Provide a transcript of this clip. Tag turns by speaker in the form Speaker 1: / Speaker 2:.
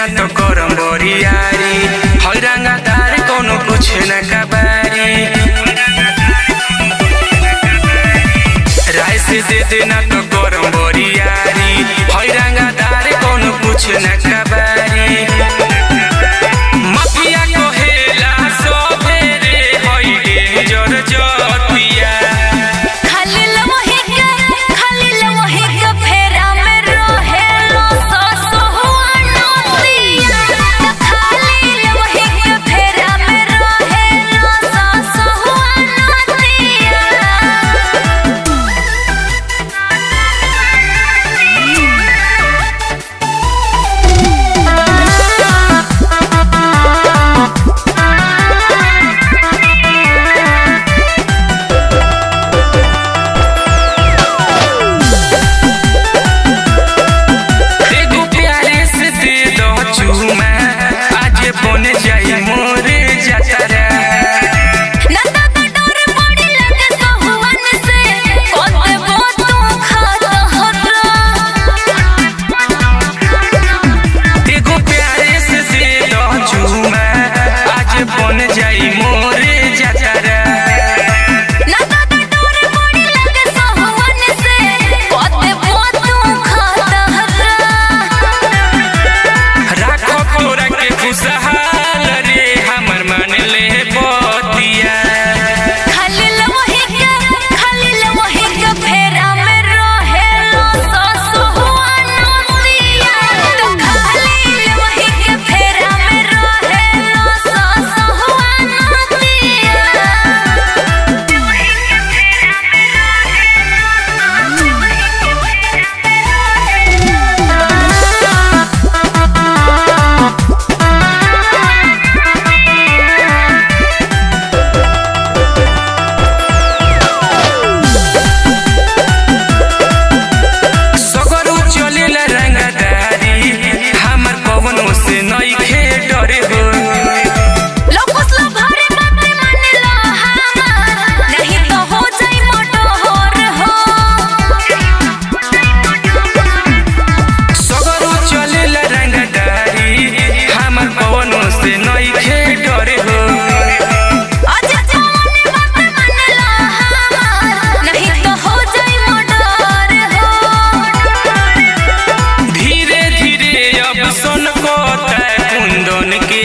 Speaker 1: ना तो करम बोरियारी हैरांगादार कोनो कुछ न कबारी राय से दे देना तो करम बोरियारी हैरांगादार कोनो कुछ न कबारी माफिया कहेला सोभे रे होई डेंजर जतिया धीरे धीरे अब सुन को कुंदन के